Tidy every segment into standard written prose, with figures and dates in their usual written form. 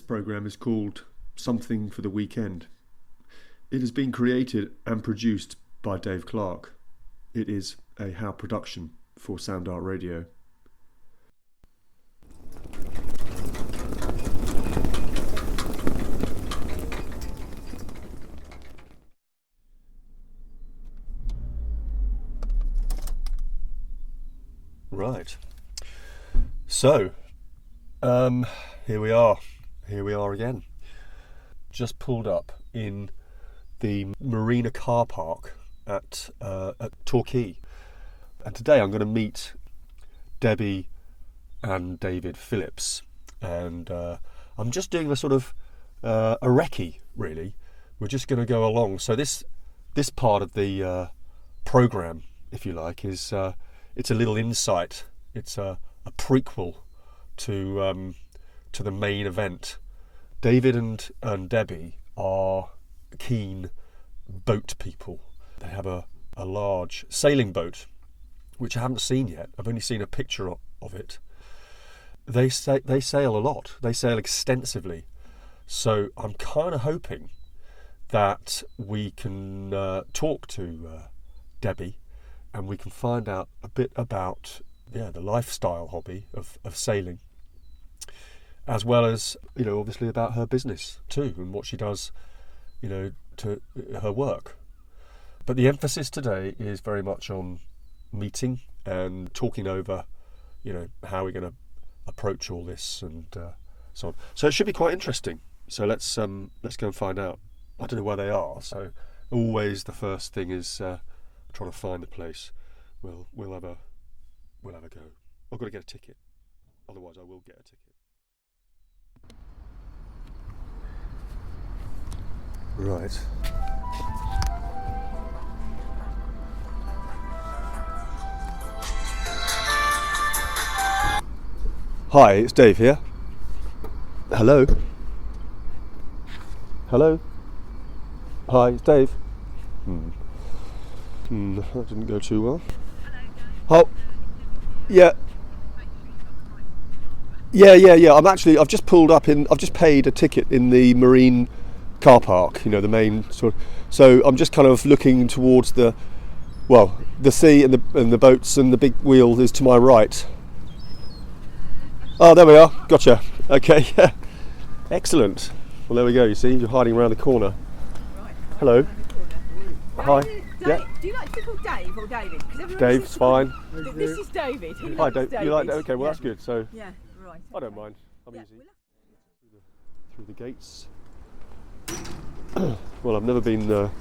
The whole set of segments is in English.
programme is called Something for the Weekend. It has been created and produced by Dave Clark. It is a How production for Sound Art Radio. Right. So, here we are again. Just pulled up in the Marina car park at Torquay. And today I'm going to meet Debbie and David Phillips. And I'm just doing a sort of a recce, really. We're just going to go along. So this part of the programme, if you like, is it's a little insight. It's a prequel to the main event. David and Debbie are keen boat people. They have a large sailing boat, which I haven't seen yet. I've only seen a picture of it. They sail a lot. They sail extensively. So I'm kind of hoping that we can talk to Debbie and we can find out a bit about the lifestyle hobby of sailing, as well as, obviously about her business too and what she does, to her work. But the emphasis today is very much on meeting and talking over, how we're going to approach all this and so on. So it should be quite interesting. So let's go and find out. I don't know where they are, so always the first thing is trying to find the place. We'll have a go. I've got to get a ticket, otherwise I will get a ticket. Right. Hi, it's Dave here. Hello. Hello. Hi, it's Dave. That didn't go too well. Oh, yeah. Yeah. I've just pulled up I've just paid a ticket in the marine car park, the main sort of. So I'm just kind of looking towards the sea and the boats, and the big wheel is to my right. Oh, there we are. Gotcha. Okay, yeah. Excellent. Well, there we go. You see, you're hiding around the corner. Right. Hello. Hi. Yeah. Do you like to be called Dave or David? Dave's fine. This is David. Hi, Dave. You like that? Okay, well, that's good. So yeah, right. I don't mind. I'm easy. Through the gates. Well, I've never been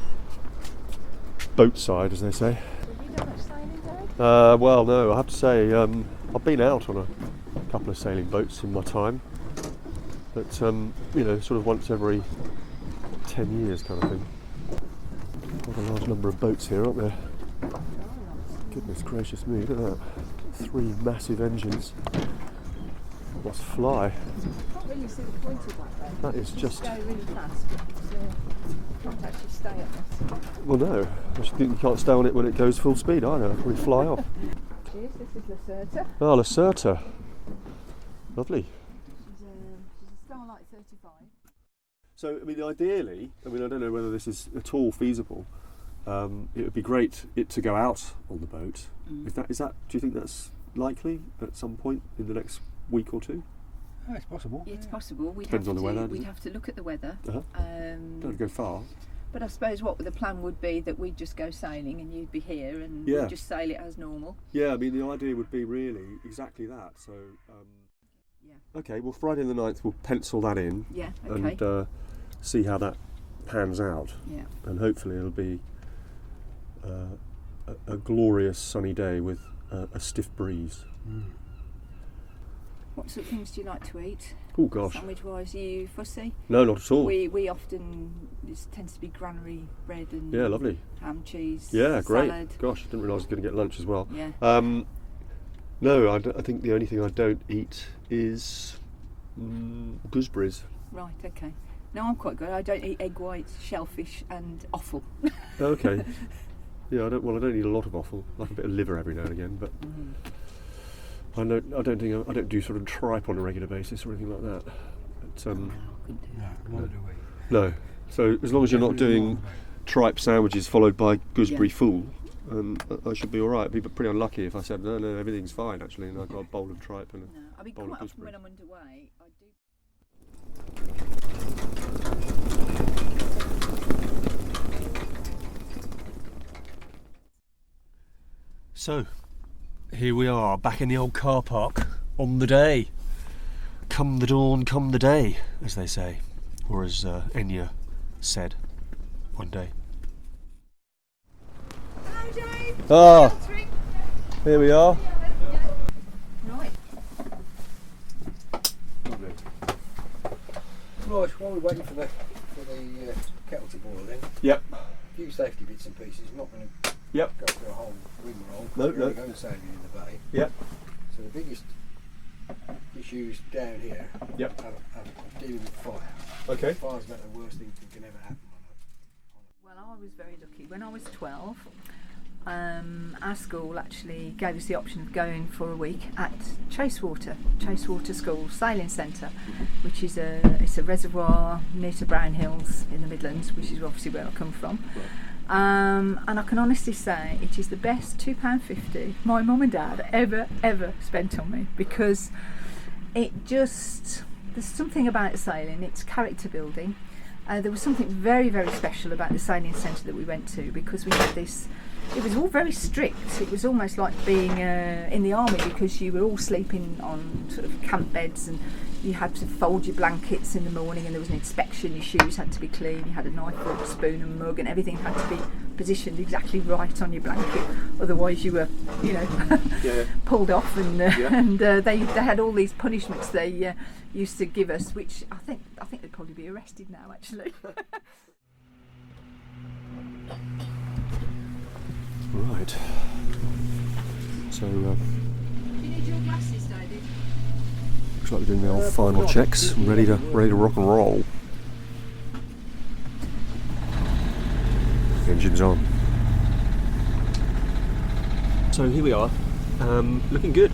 boat side, as they say. Have you done much sailing, Dave? Well, no. I have to say, I've been out on a couple of sailing boats in my time, but sort of once every 10 years kind of thing. Quite a large number of boats here, aren't there? Goodness gracious me, look at that. 3 massive engines. Must fly. I can't really see the point of that though. That is just... go really fast, but you can't actually stay at this. Well, no. I think you can't stay on it when it goes full speed either. It'll probably fly off. Cheers, this is Lacerta. Oh, Lacerta. Lovely. She's a Starlight 35. So, ideally, I don't know whether this is at all feasible. It would be great to go out on the boat. Do you think that's likely at some point in the next week or two? Oh, it's possible. It's possible. Depends on the weather. We'd have to look at the weather. Don't go far. But I suppose what the plan would be that we'd just go sailing and you'd be here and we'd just sail it as normal. Yeah, the idea would be really exactly that. So, okay, well, Friday the 9th, we'll pencil that in. Yeah, okay. And see how that pans out. Yeah. And hopefully it'll be a glorious sunny day with a stiff breeze. What sort of things do you like to eat? Oh gosh. Sandwich wise, are you fussy? No, not at all. We often, this tends to be granary bread and lovely. Ham, cheese, yeah, great. salad. Gosh, I didn't realise I was going to get lunch as well. Yeah. No, I think the only thing I don't eat is gooseberries. Right, okay. No, I'm quite good. I don't eat egg whites, shellfish and offal. Okay. Yeah, I don't eat a lot of offal. I like a bit of liver every now and again, but I don't do sort of tripe on a regular basis or anything like that. But, couldn't do that. No, neither do we. No. So as long as you're not doing tripe sandwiches followed by gooseberry fool, I should be all right. I'd be pretty unlucky if I said no, everything's fine actually, and I've got a bowl of tripe and I mean, bowl quite of often gooseberry. when I'm underway, I do. So, here we are, back in the old car park, on the day. Come the dawn, come the day, as they say. Or as Enya said one day. Hi, Dave. Ah, here we are. Right. Lovely. Right, while we're waiting for the kettle to boil in, Yep. a few safety bits and pieces. I'm not going to Yep. go through a whole rigmarole. No, We're no. only going sailing in the bay. Yep. So the biggest issues down here Yep. are dealing with fire. Okay. Fire's about the worst thing that can ever happen on Well, I was very lucky. When I was 12, our school actually gave us the option of going for a week at Chasewater School Sailing Centre, which is it's a reservoir near to Brown Hills in the Midlands, which is obviously where I come from. And I can honestly say it is the best £2.50 my mum and dad ever spent on me, because there's something about sailing, it's character building. There was something very, very special about the sailing centre that we went to, because we had this, it was all very strict. It was almost like being in the army, because you were all sleeping on sort of camp beds, and you had to fold your blankets in the morning, and there was an inspection, your shoes had to be clean, you had a knife, fork, spoon and mug, and everything had to be positioned exactly right on your blanket, otherwise you were, pulled off, and they had all these punishments they used to give us, which I think they'd probably be arrested now actually. Right. So Do you need your glasses, David? looks like we're doing the old final checks, ready to rock and roll. Engines on. So here we are, looking good.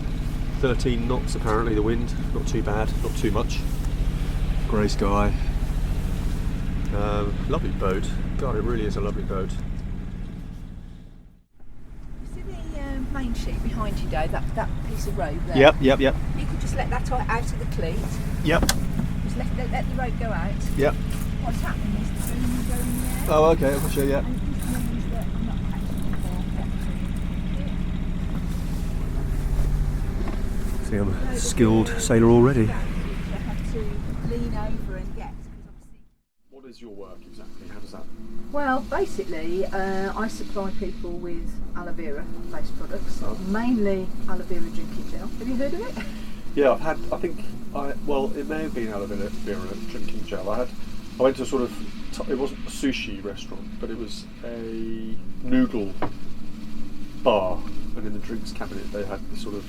13 knots apparently, the wind, not too bad, not too much. Grey sky. Lovely boat. God, it really is a lovely boat. You see the main sheet behind you, Dave, that piece of rope there? Yep. You could just let that out of the cleat. Yep. Just let the rope go out. Yep. What's happening is the boom will go in there. Oh, okay, I'll show you. And it just means that I'm not catching the ball. See, I'm a skilled sailor already. I have to lean over and get. What is your work exactly? How does that? Well, basically, I supply people with aloe vera based products, mainly aloe vera drinking gel. Have you heard of it? Yeah, I've had. It may have been aloe vera drinking gel. I went to a sort of. It wasn't a sushi restaurant, but it was a noodle bar, and in the drinks cabinet they had this sort of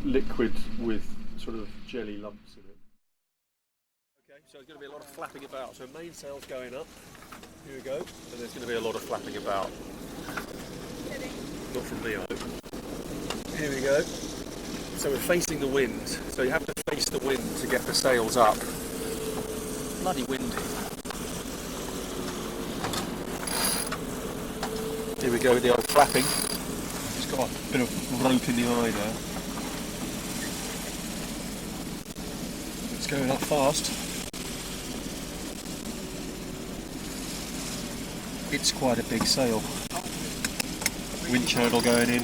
liquid with sort of jelly lumps in it. Okay, so there's going to be a lot of flapping about. So mainsail's going up. Here we go. And there's going to be a lot of flapping about. Not from me, I hope. Here we go. So we're facing the wind. So you have to face the wind to get the sails up. Bloody windy. Here we go with the old flapping. Just got a bit of rope in the eye there. It's going up fast. It's quite a big sail. Wind channel going in.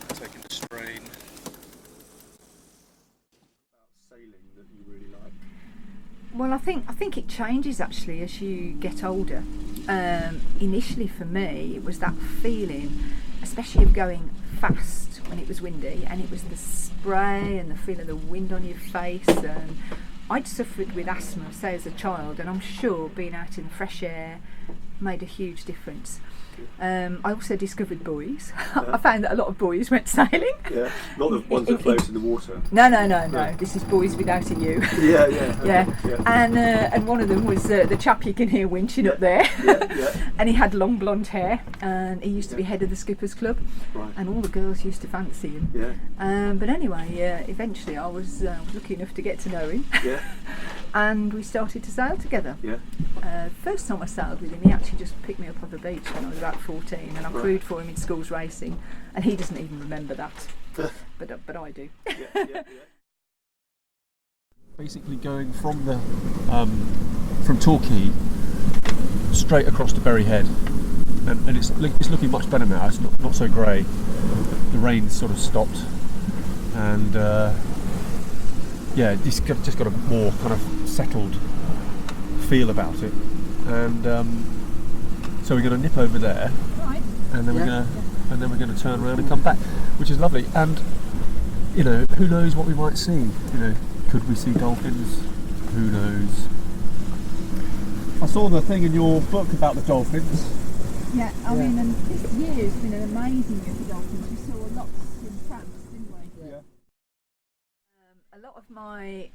Taking the strain. About sailing that you really like. Well, I think it changes actually as you get older. Initially for me it was that feeling, especially of going fast when it was windy, and it was the spray and the feel of the wind on your face, and I'd suffered with asthma say as a child, and I'm sure being out in the fresh air made a huge difference. I also discovered buoys. I found that a lot of buoys went sailing. Yeah, not the ones that float in the water. No. This is buoys without a U. Yeah. Yeah. And one of them was the chap you can hear winching up there. Yeah. And he had long blonde hair, and he used to be head of the Skippers Club, Right. and all the girls used to fancy him. Yeah. But anyway, eventually I was lucky enough to get to know him. Yeah. And we started to sail together. Yeah. First time I sailed with him, he actually just picked me up on the beach when I was about 14, and I crewed for him in schools racing, and he doesn't even remember that, but I do. Yeah. Basically, going from the from Torquay straight across to Berry Head, and it's looking much better now. It's not so grey. The rain sort of stopped, and just got a more kind of settled feel about it, and so we're going to nip over there, Right. and then we're going to turn around and come back, which is lovely. And who knows what we might see? Could we see dolphins? Who knows? I saw the thing in your book about the dolphins. Yeah, I mean, and this year has been an amazing year for dolphins. We saw lots in France, didn't we? Yeah. A lot of my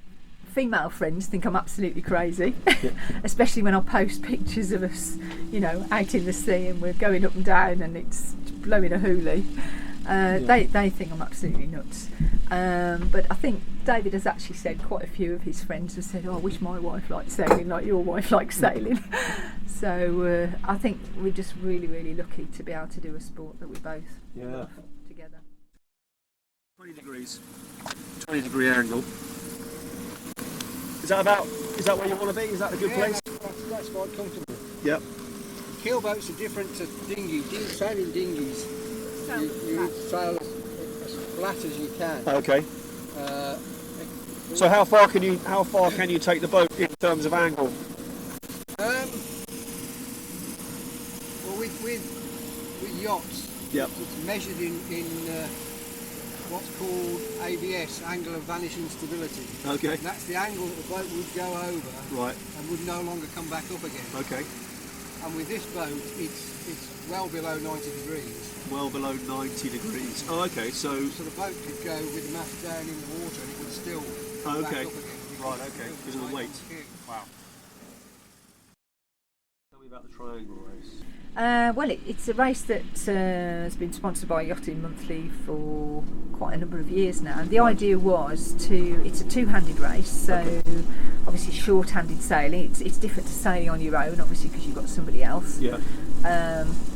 female friends think I'm absolutely crazy, Yeah. especially when I post pictures of us, out in the sea and we're going up and down and it's blowing a hoolie. They think I'm absolutely nuts. But I think David has actually said, quite a few of his friends have said, I wish my wife liked sailing like your wife likes sailing. So I think we're just really, really lucky to be able to do a sport that we both love together. 20 degrees, 20 degree angle. Is that where you want to be? Is that a good place? That's quite comfortable. Yep. Keel boats are different to sailing dinghies. You sail as flat as you can. Okay. So how far can you take the boat in terms of angle? Well, with yachts, Yep. it's measured in what's called AVS, angle of vanishing stability. Okay. And that's the angle that the boat would go over Right. and would no longer come back up again. Okay. And with this boat, it's well below 90 degrees. Well below 90 degrees. Oh, okay. So the boat could go with the mast down in the water and it would still come back okay. up again. Right. Okay. Because of the weight. Wow. Tell me about the triangle race. Well, it's a race that has been sponsored by Yachting Monthly for quite a number of years now, and the idea was it's a two-handed race, so obviously short-handed sailing. It's different to sailing on your own, obviously, because you've got somebody else. Yeah.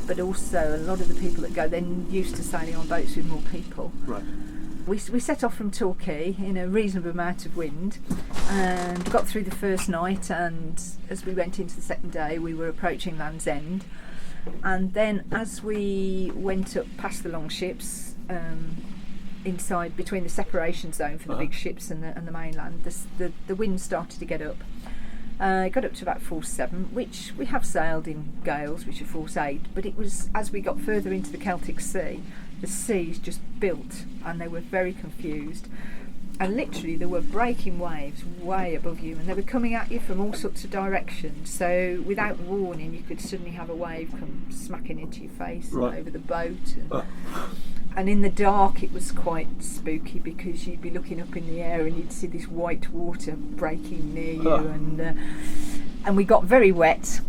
But also a lot of the people that go then used to sailing on boats with more people. Right. We set off from Torquay in a reasonable amount of wind and got through the first night, and as we went into the second day we were approaching Land's End, and then as we went up past the long ships, inside between the separation zone for the big ships and the mainland, the wind started to get up. It got up to about force 7, which we have sailed in gales which are force 8, but it was as we got further into the Celtic Sea, the seas just built and they were very confused, and literally there were breaking waves way above you and they were coming at you from all sorts of directions, so without warning you could suddenly have a wave come smacking into your face and over the boat, and in the dark it was quite spooky because you'd be looking up in the air and you'd see this white water breaking near you, and we got very wet,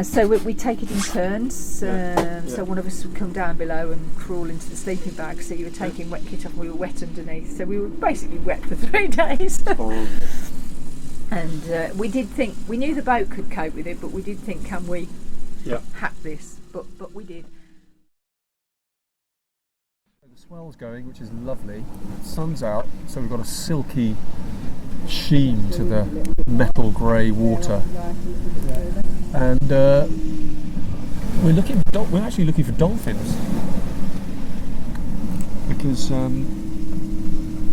so we take it in turns, so one of us would come down below and crawl into the sleeping bag, so you were taking wet kit off and we were wet underneath, so we were basically wet for 3 days. And we knew the boat could cope with it, but we did think, can we hack this, but we did. The swell's going, which is lovely. The sun's out, so we've got a silky sheen to the metal grey water, and we're actually looking for dolphins because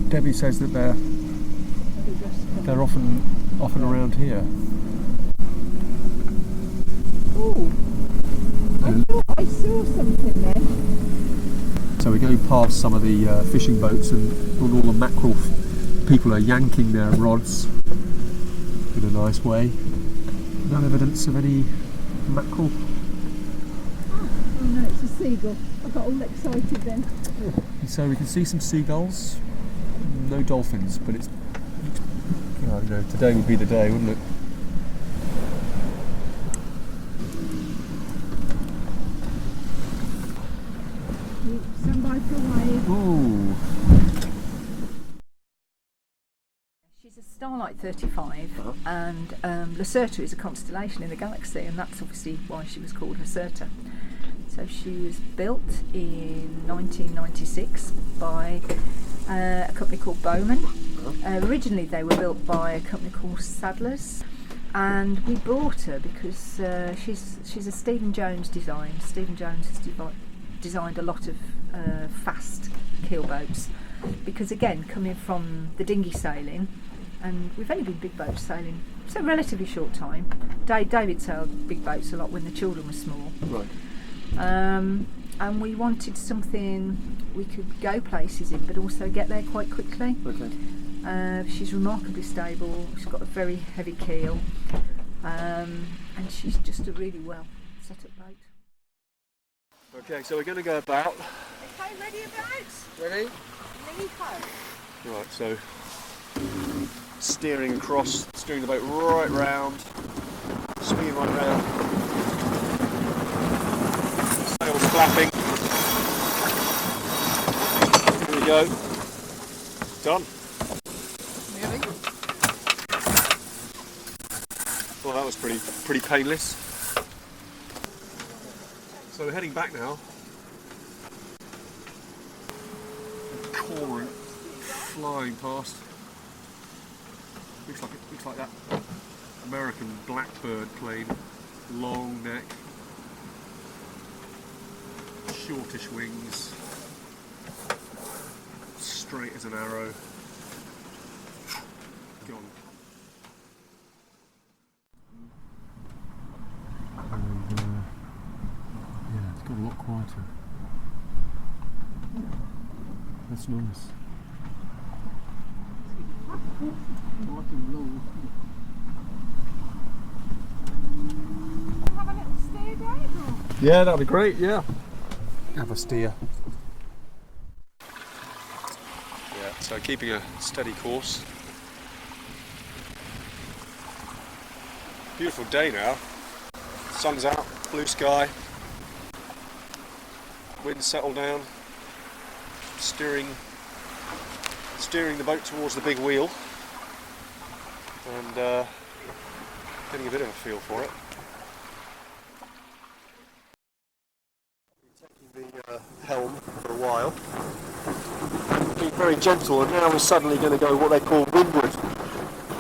Debbie says that they're often around here. Oh, I saw something then. So we're going past some of the fishing boats, and all the mackerel people are yanking their rods in a nice way. No evidence of any mackerel. Oh no, it's a seagull. I got all excited then. So we can see some seagulls, no dolphins, but it's, today would be the day, wouldn't it? Stand by for a wave. Ooh. She's a Starlight 35, and Lacerta is a constellation in the galaxy, and that's obviously why she was called Lacerta. So she was built in 1996 by a company called Bowman. Originally they were built by a company called Sadler's, and we brought her because she's a Stephen Jones design. Stephen Jones has designed a lot of fast keelboats, because again, coming from the dinghy sailing, and we've only been big boat sailing so relatively short time. David sailed big boats a lot when the children were small. Right. And we wanted something we could go places in, but also get there quite quickly. Okay. She's remarkably stable. She's got a very heavy keel, and she's just a really well set up boat. Okay, so we're going to go about. Okay, ready about? Ready? Leave home. Right, so steering across, steering the boat right round, spin right round, sails flapping. Here we go. Done. Nearly. Well, that was pretty painless. So we're heading back now. Cormorant flying past. Looks like that American blackbird plane. Long neck, shortish wings, straight as an arrow. Gone. And yeah, it's got a lot quieter. That's nice. Have a little steer, Dave? Yeah, that'd be great, yeah. Have a steer. Yeah, so keeping a steady course. Beautiful day now. Sun's out, blue sky. Wind's settled down. Steering the boat towards the big wheel. And getting a bit of a feel for it. Taking the helm for a while, being very gentle, and now we're suddenly going to go what they call windward,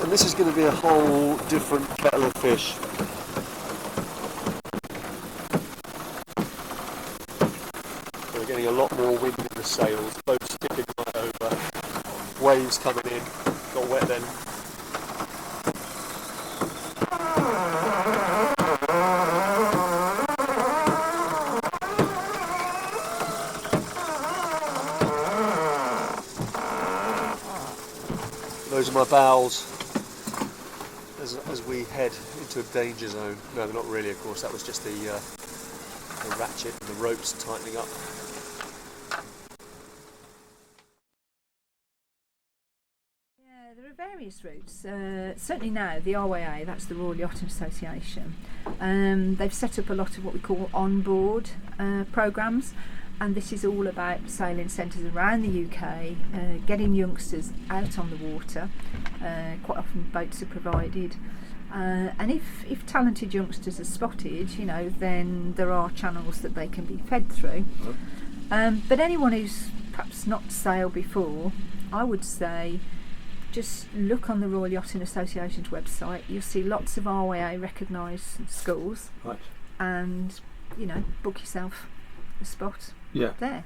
and this is going to be a whole different kettle of fish. So we're getting a lot more wind in the sails, boats tipping right over, waves coming in, got wet then. Those are my bows as we head into a danger zone. No, they're not really, of course. That was just the ratchet and the ropes tightening up. Yeah, there are various routes. Certainly now, the RYA, that's the Royal Yachting Association, they've set up a lot of what we call onboard programmes. And this is all about sailing centres around the UK, getting youngsters out on the water. Quite often boats are provided. And if talented youngsters are spotted, then there are channels that they can be fed through. But anyone who's perhaps not sailed before, I would say just look on the Royal Yachting Association's website. You'll see lots of RYA recognised schools. Right. And, book yourself a spot. Yeah. There.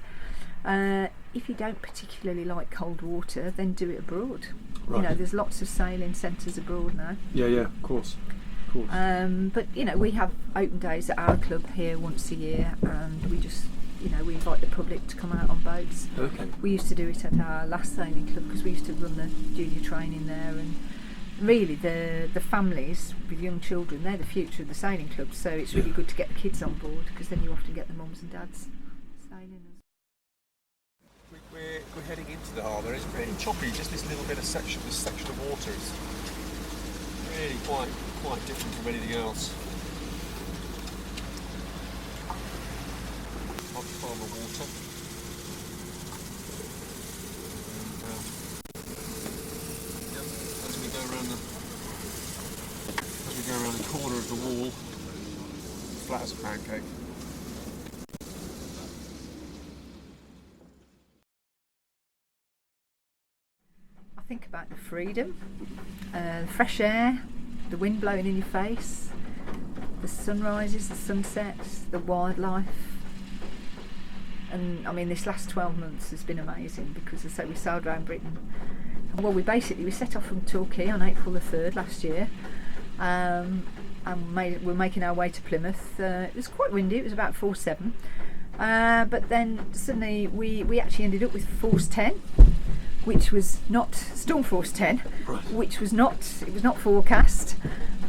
If you don't particularly like cold water, then do it abroad. Right. There's lots of sailing centres abroad now. Yeah, of course. But we have open days at our club here once a year, and we just we invite the public to come out on boats. Okay. We used to do it at our last sailing club because we used to run the junior training there, and really the families with young children, they're the future of the sailing club, so it's really good to get the kids on board, because then you often get the mums and dads sailing. We're heading into the harbour. It's really choppy, just this little bit of section, this section of water is really quite different from anything else. Hot farmer water. And, as we go around the corner of the wall, flat as a pancake. Think about the freedom, the fresh air, the wind blowing in your face, the sunrises, the sunsets, the wildlife. And I mean, this last 12 months has been amazing, because as I say, we sailed around Britain. And, well, we set off from Torquay on April the 3rd last year, and we're making our way to Plymouth. It was quite windy, it was about force 7, but then suddenly we actually ended up with force 10, which was not storm force 10, which was not forecast,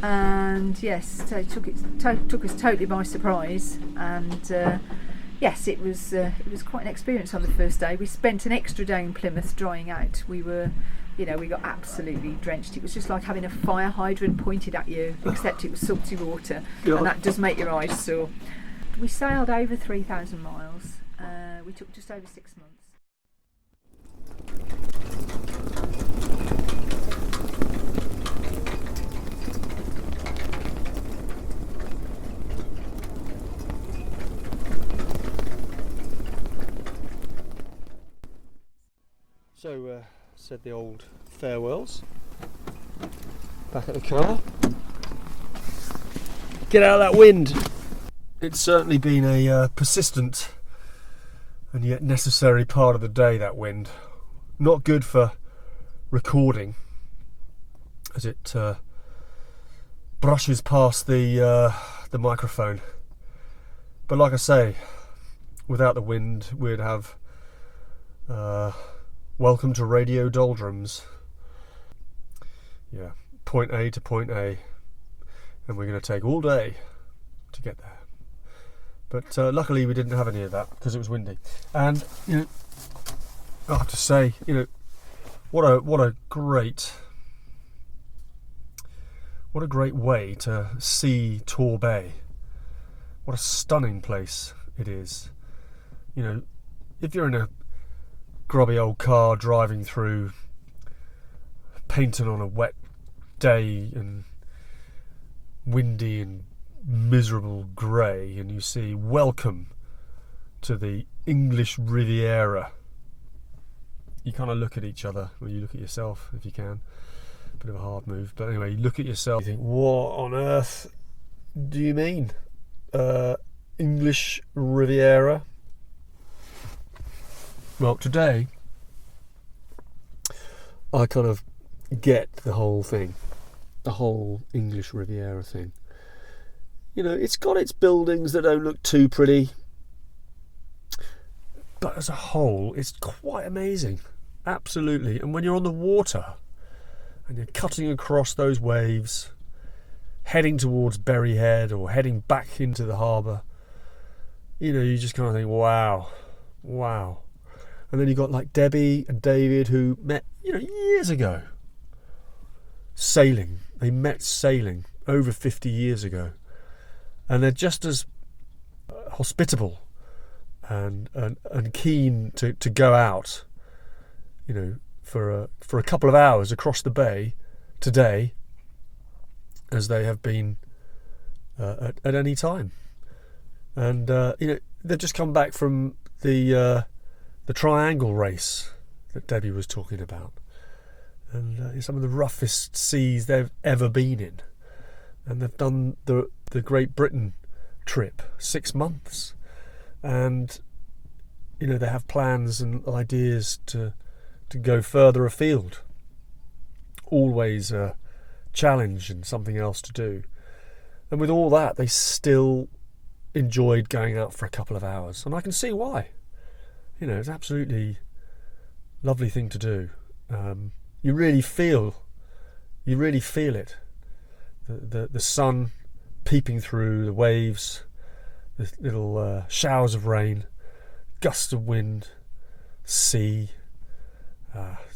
and yes, so it took us totally by surprise. And yes, it was quite an experience on the first day. We spent an extra day in Plymouth drying out. We got absolutely drenched. It was just like having a fire hydrant pointed at you, except it was salty water, and that does make your eyes sore. We sailed over 3,000 miles. We took just over 6 months. So, said the old farewells. Back at the car. Get out of that wind! It's certainly been a persistent and yet necessary part of the day, that wind. Not good for recording, as it brushes past the microphone. But like I say, without the wind, we'd have welcome to Radio Doldrums. Yeah, point A to point A, and we're going to take all day to get there. But luckily we didn't have any of that, because it was windy. And I have to say, what a great way to see Tor Bay. What a stunning place it is. If you're in a grubby old car driving through Paynton on a wet day and windy and miserable grey, and you see welcome to the English Riviera, you kind of look at each other, or you look at yourself if you can. Bit of a hard move, but anyway, you look at yourself, you think, what on earth do you mean? English Riviera? Well, today I kind of get the whole thing, the whole English Riviera thing. It's got its buildings that don't look too pretty, but as a whole, it's quite amazing. Absolutely. And when you're on the water and you're cutting across those waves, heading towards Berry Head or heading back into the harbour, you just kind of think, wow. And then you've got like Debbie and David, who met, years ago, sailing. They met sailing over 50 years ago. And they're just as hospitable and keen to go out, for a couple of hours across the bay today, as they have been at any time. And they've just come back from the triangle race that Debbie was talking about, and some of the roughest seas they've ever been in. And they've done the Great Britain trip, 6 months, and they have plans and ideas to go further afield. Always a challenge and something else to do. And with all that, they still enjoyed going out for a couple of hours, and I can see why. It's absolutely lovely thing to do. You really feel You really feel it. The sun peeping through the waves, the little showers of rain, gusts of wind, sea.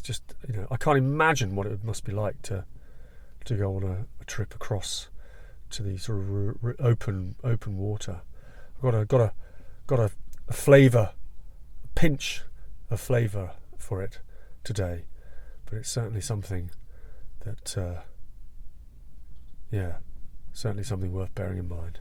Just, I can't imagine what it must be like to go on a trip across to the sort of open water. I've got a flavour, a pinch of flavour for it today, but it's certainly something that, certainly something worth bearing in mind.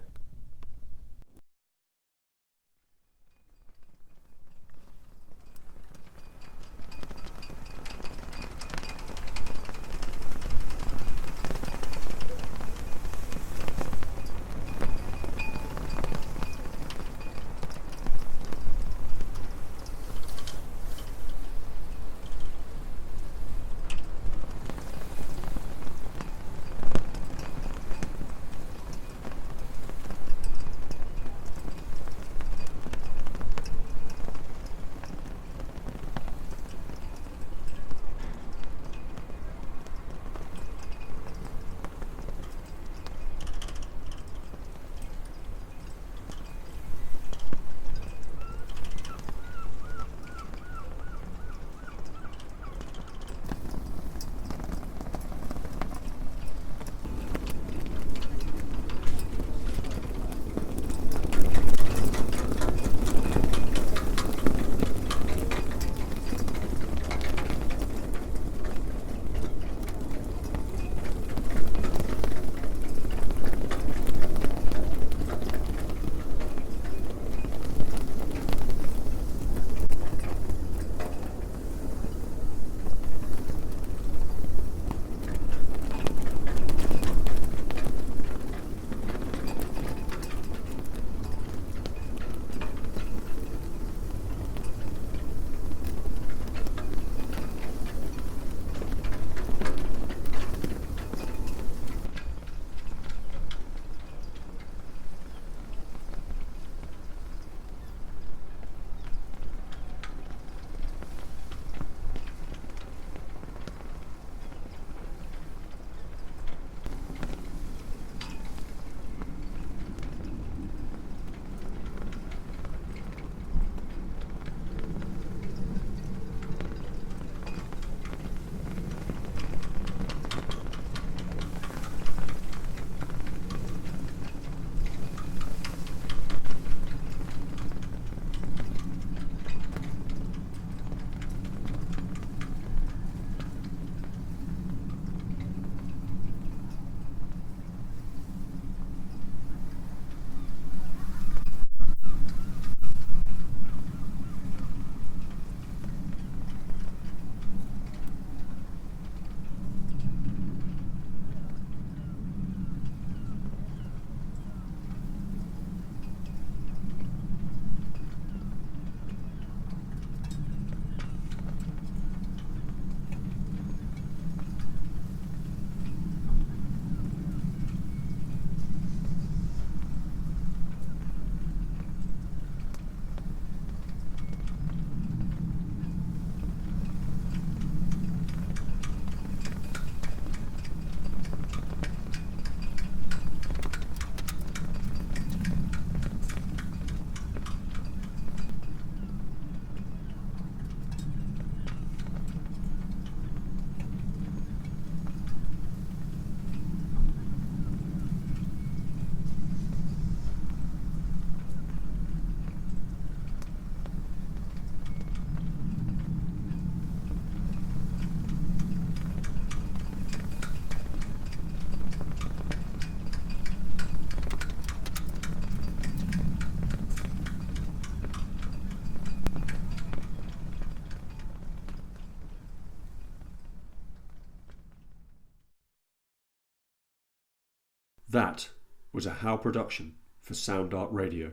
That was a How production for Sound Art Radio.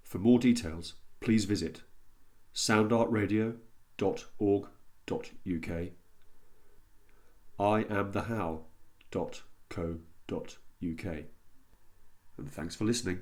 For more details, please visit soundartradio.org.uk, iamthehow.co.uk. And thanks for listening.